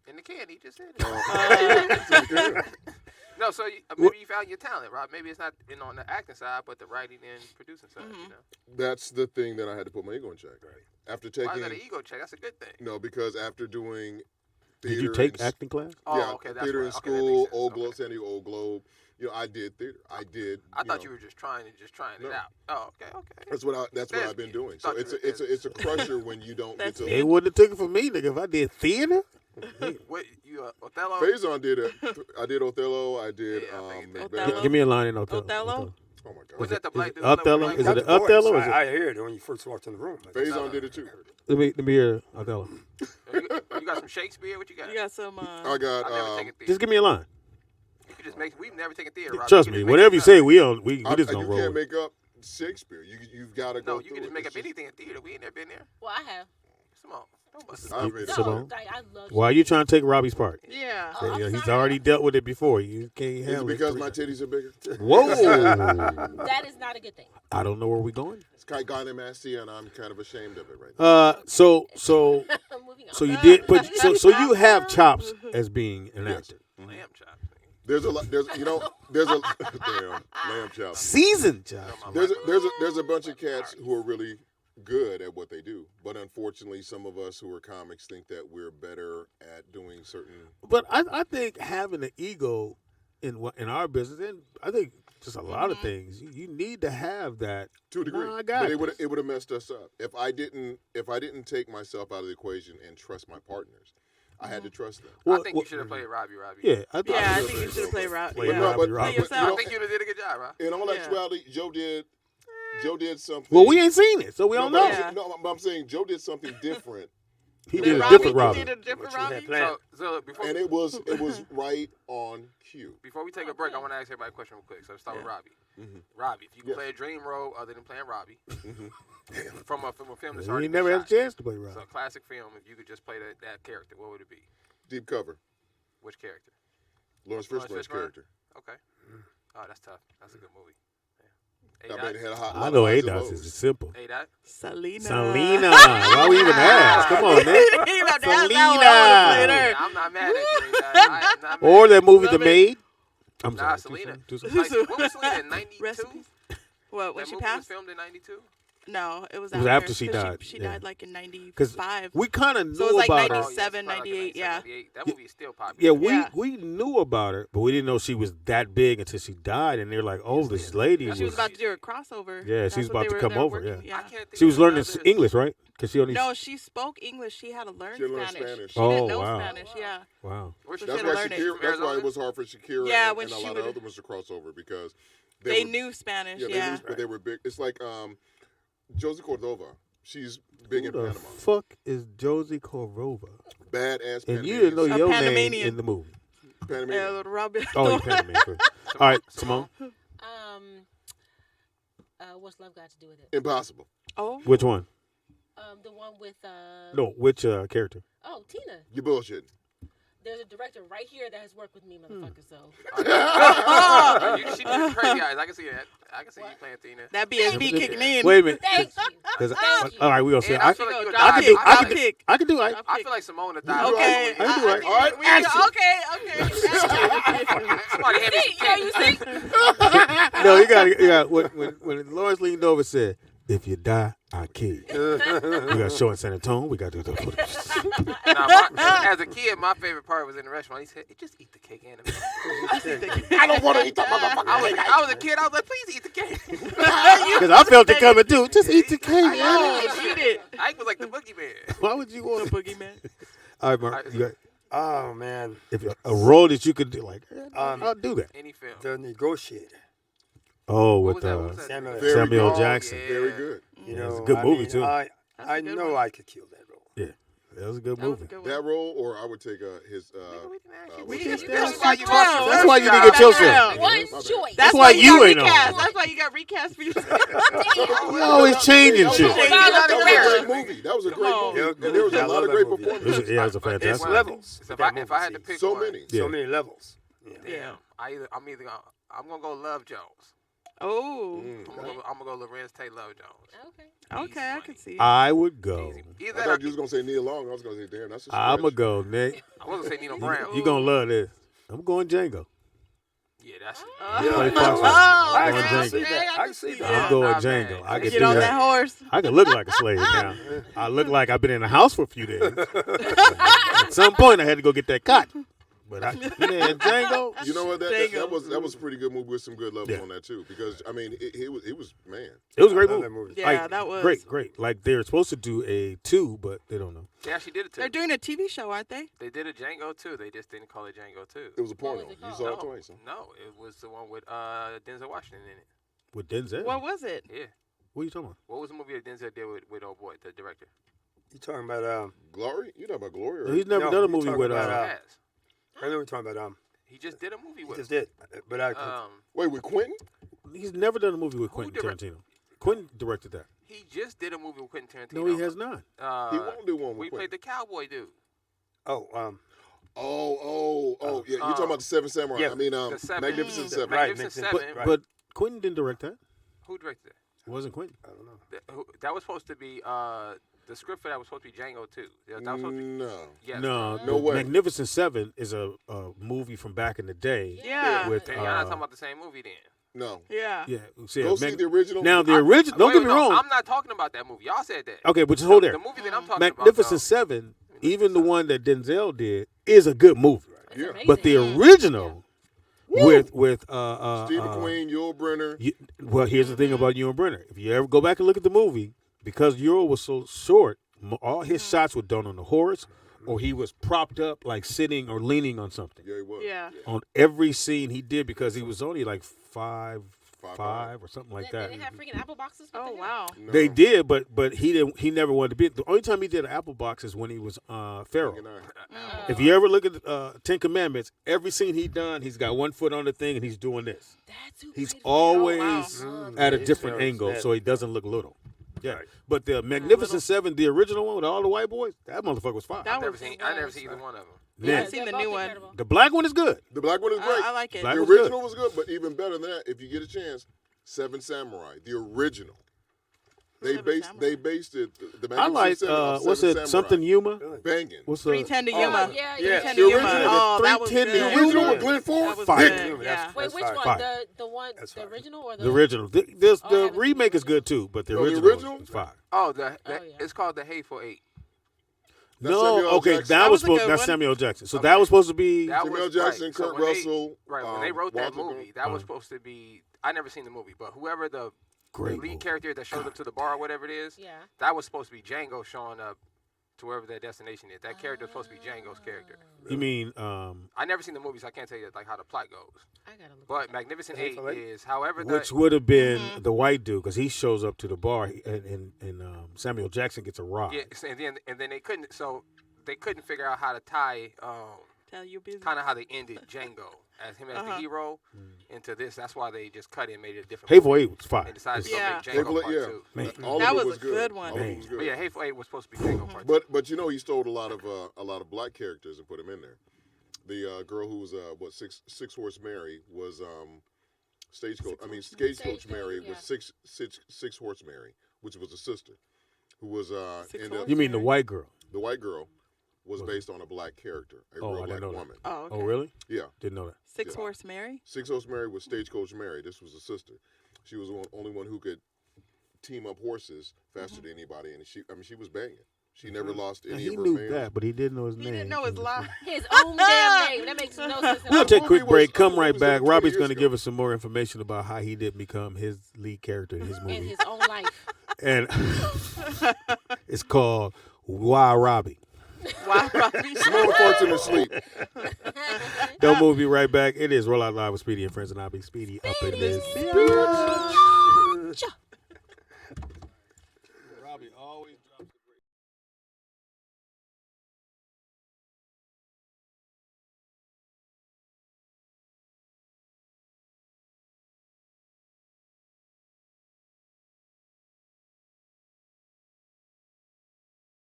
In the can, he just said it. It's in the can. No, so maybe you found your talent, Rob. Maybe it's not on the acting side, but the writing and producing side. You know, That's the thing that I had to put my ego in check. Right. After why taking is that an ego check? That's a good thing. no, because after doing Did you theater take and acting class? Oh, yeah, okay, that's theater right. in Okay, that makes school, sense. Old Okay. Globe, San Diego Old Globe. I did theater. I did. I thought know, you were just trying it No. out. Oh, okay. That's what I've been doing. So it's a crusher when you don't get to. They wouldn't have took it from me, nigga, if I did theater. What you Othello? Faison did it. I did Othello. I did Yeah, I think Macbeth. Othello. Give me a line in Othello. Othello? Oh my Was god. that the black dude? Othello? Like, Is Got it the voice. Othello? Or is it? I heard it when you first walked in the room. Faison did it too. Let me hear Othello. you got some Shakespeare? What you got? You got some. I got I've never taken theater. Just give me a line. You could just make. We've never taken theater. Rob. Trust You me, can just whatever make you it say, up. we just don't you roll. can't with it. make up Shakespeare. You've got to go. No, you through can just it. make It's up anything in theater. We ain't never been there. Well, I have. Simone, don't bust it. I made it. No, Simone? like, I love Why are you trying to take Robbie's part? Yeah. Oh, I'm He's sorry. already dealt with it before. You can't Is handle it because it. my titties are bigger? Whoa! That is not a good thing. I don't know where we're going. It's kind of gynecomastia, and I'm kind of ashamed of it right now. So Moving on. you did, but so you have chops as being an actor. Lamb chops. There's a lot. There's a damn lamb chop. Seasoned chops. There's a bunch of cats who are really good at what they do, but unfortunately, some of us who are comics think that we're better at doing certain. But I think having an ego in our business, and I think just a lot of things, you need to have that. To a degree, No, I got but this. it would have messed us up if I didn't take myself out of the equation and trust my partners. I had to trust them. I think you should have played Robbie. Yeah, I think you should have played Robbie. Played Yeah. Robbie. Play But, yourself. I think you'd have did a good job, Rob. in all Yeah. actuality, Joe did something. Well, we ain't seen it, so we don't but know. Yeah. but I'm saying Joe did something different, He Did did a Robbie- different He Robbie. did a different What you had Robbie. planned. So before and it was right on cue. before we take a break, I want to ask everybody a question real quick. So let's start with Robbie. Robbie, if you could Yes. play a dream role other than playing Robbie, from a film that's He already ain't been never had a shot. chance to play Robbie. So a classic film, if you could just play that character, what would it be? Deep cover. Which character? Lawrence Lawrence Fishburne's Fishburne? character. Okay. Oh, that's tough. That's a good movie. I mean, it had a hot. I know lot of highs and ADOS lows. is simple. Hey, that. Selena. Selena. Why we even ask? Come on, man. You know, that's how I would've played her. I'm not mad at you. I am not mad Or at that movie, Love The it. Maid. I'm Nah, sorry. Selena. Do some- Like, what was Selena in '92? Recipes. What, when That she movie was passed? filmed in '92. No, it was It was after she 'cause died, She yeah. died like in Because 95. we kind of knew So it was like about her. 97, 98, yeah. That movie is still popular. Yeah, Yeah. we knew about her, but we didn't know she was that big until she died. And they're like, "Oh, this lady She was was." about to do a crossover. Yeah, That's she was what about they to were- come they were over, working, I can't think She was of learning others. English, right? Because she only. No, she spoke English. She had to learn She had to learn Spanish. Spanish. She Oh, didn't know wow. Spanish, yeah. Wow. Where's she So That's she why had to learn it. Shakira. That's why Arizona? it was hard for Shakira Yeah, and, when and a she lot would- of other ones to cross over because They were- knew Spanish, Yeah, yeah. they knew, but they were big. It's like Josie Cordova. She's big Who in the Panama. fuck is Josie Corova? Badass. And you didn't know A your name Panamanian. in the movie. Panamanian. Yeah, Robin. Oh, you Panamanian. All right, Simone. What's love got to do with it? Impossible. Oh, Which one? The one with No, which character? Oh, Tina. You bullshitting. There's a director right here that has worked with me, motherfucker. So She did Crazy Eyes. I can see that. I can see you playing Tina. that BSB kicking in. Wait a minute. thank you. 'Cause Thank you. all right, we gonna say And I I feel like you would Drop die. kick, I drop feel like- kick. I can do it. I feel like Simone would die. Okay. I can do it. All right, We- action. Okay. Somebody hand me See, some you cake. see? No, you got when Lawrence leaned over and said, "If you die, I kill you." We got show in San Antonio. We got to do the. As a kid, my favorite part was in the restaurant. He said, "Just eat the cake, Anna." I don't want to eat that motherfucker. I was a kid. I was like, "Please eat the cake." Because I felt it coming too. Just eat the cake. man. Eat it. Ike was like the boogeyman. Why would you want to? Boogeyman. All right, Mark. You got, Oh man, if a role that you could do, like, I'll do that. Any film. The Negotiator. Oh, What with was that? What was that? Samuel. Very Samuel good. Jackson. Yeah. Very good. You Yeah, it's know, a good I movie, mean, too. I a good know one. I could kill that role. Yeah, that was a good That was movie. a good one. That role, or I would take his. We what's just- his- that's why you Well, That's why you that's didn't get your down. film. One My bad. choice. That's why why you you ain't got on. recast. That's why you got recast for you. You always changing That shit. was a great movie. That was a great on. movie. And there was I a lot love of that great movie. performances. Yeah, it was a It's fantastic. levels. So with that if I had to movie, pick So one, many. Yeah. so many levels. Yeah. damn, I'm gonna go Love Jones. Oh. I'm gonna go Lorenz Tate Love Jones. Okay. Okay, I can see. I would go. Easy. I Either that thought or, you was gonna say Neil Long. I was gonna say, damn, that's a I'm stretch. gonna go, Nick. I wasn't gonna say Nino Brown. You gonna love this. I'm going Django. Yeah, that's. Play Fox. Oh, I'm I going can see Django. that. I can see that. I'm going Not bad. Django. I can Get do on that that. horse. I can look like a slave now. I look like I've been in the house for a few days. At some point, I had to go get that cut. But man, Django. You know what? That Django. was a pretty good movie with some good levels Yeah. on that too. Because I mean, it was man. It was a great I love movie. that movie. Yeah, Like, that was great. Like they're supposed to do a 2, but they don't know. They actually did it too. They're doing a TV show, aren't they? They did a Django too. They just didn't call it Django too. It was a porno. was it You called? saw no, it twice. Huh? no, it was the one with Denzel Washington in it. With Denzel. What was it? Yeah. What are you talking about? What was the movie that Denzel did with old boy, the director? You talking about Glory? You talking about Glory? He's never No, done a you're movie talking with. about, Yes. I know we're talking about He just did a movie he with just him. did, but I Wait, with Quentin? He's never done a movie with Who Quentin direct- Tarantino. Quentin directed that. He just did a movie with Quentin Tarantino. No, he has not. He won't do one with We Quentin. played the cowboy dude. oh Oh, yeah. You're talking about the Seven Samurai. yeah, I mean, The Seven. Magnificent Seven. Right, Magnificent makes sense. Seven. Right. But Quentin didn't direct that. Who directed that? It wasn't Quentin. I don't know. That was supposed to be the script for that was supposed to be Django too. That was supposed to be, No. yes. No, No way. Magnificent Seven is a movie from back in the day. Yeah. With Then y'all not talking about the same movie then. No. Yeah. yeah, see, Go see the original. now the original. Don't get me wrong. I'm not talking about that movie. Y'all said that. Okay, but just hold The there. movie that I'm talking Magnificent about. Seven, even the one that Denzel did, is a good movie. It's Yeah. amazing. But the original with Steve McQueen, Yul Brynner. well, here's the thing about Ewan Brenner. If you ever go back and look at the movie, because Euro was so short, all his shots were done on the horse or he was propped up, like sitting or leaning on something. Yeah, he was. Yeah. On every scene he did, because he was only like five or something like that. They have freaking apple boxes. What Oh the hell? wow. No. They did, but he didn't. He never wanted to be. The only time he did an apple box is when he was Pharaoh. Good night. If you ever look at the Ten Commandments, every scene he done, he's got one foot on the thing and he's doing this. That's who He's played always Pharaoh. at a He's different Pharaoh's angle, dad. so he doesn't look little. Yeah, Right. but the Magnificent Seven, the original one with all the white boys, that motherfucker was fine. That I never was seen either one of them. Yeah. I've seen the new one. The black one is good. The black one is great. I like it. Black The was good. original was good, but even better than that, if you get a chance, Seven Samurai, the original. They based it. The I like Magnificent Seven on what's Seven it? Samurai. Something Yuma. Banging. What's 310 to Oh, Yuma. yeah, Yeah. 310 The to Yuma. original, Oh, that was 310 to good. The original Yuma. with Glenn Ford. That was Banging. good. That's- Yeah. Wait, which fire. one? Fire. The one, That's the fire. original or the The original. The I haven't seen remake the is good too, but the Oh, the original original? is fire. Oh, yeah. it's called The Hateful Eight. That's Samuel No, L. okay, Jackson. that was a supposed. good That's one. Samuel L. Jackson. So Okay. that was supposed to be. That Samuel was Jackson, right. So Kurt when they- Russell. Right, when they wrote that Walter movie, that was supposed to be. I never seen the movie, but whoever the Great lead movie. character that showed up to the bar or whatever it is, Yeah. that was supposed to be Django showing up to wherever their destination is. That character was supposed to be Django's character. You mean I never seen the movie, so I can't tell you like how the plot goes. I gotta look. But Magnificent Eight Hateful Eight? is, however, which the, would have been the white dude, because he shows up to the bar and Samuel Jackson gets a rod. yeah, and then they couldn't figure out how to tie Tell you busy. kind of how they ended Django as him as the hero into this. That's why they just cut it and made it a different. Hateful movie. Eight was fire. They decided to Yeah. make Django Hateful Eight, part yeah. two. Man. All That of it was a good one. All of it Man. was good. But yeah, Hateful Eight was supposed to be Django part two. But you know he stole a lot of black characters and put them in there. The girl who was Six Horse Mary was Stagecoach. Stagecoach Stagecoach, Mary yeah. was Six Horse Mary, which was a sister, who was Six ended Horse? up, You mean the white girl? the white girl was based on a black character, a Oh, real I black didn't know that. woman. Oh, okay. Oh, really? Yeah, Didn't know that. Six Yeah. Horse Mary? Six Horse Mary was Stagecoach Mary. This was a sister. She was the only one who could team up horses faster than anybody, and she was banging. She never lost Now, any he of her knew males. that, but he didn't know his He name. didn't know his lie. His own damn name. That makes no sense. at We'll all. take a quick movie break. was- Come the right movie was back. 20 Robbie's years going to ago. give us some more information about how he didn't become his lead character in his In movie, his own life. and it's called Why Robbie. Wow, Robbie. Symone farts in her sleep. Don't move. Be right back. It is Roll Out Live with Speedy and Friends, and I'll be Speedy up in this. Bitch.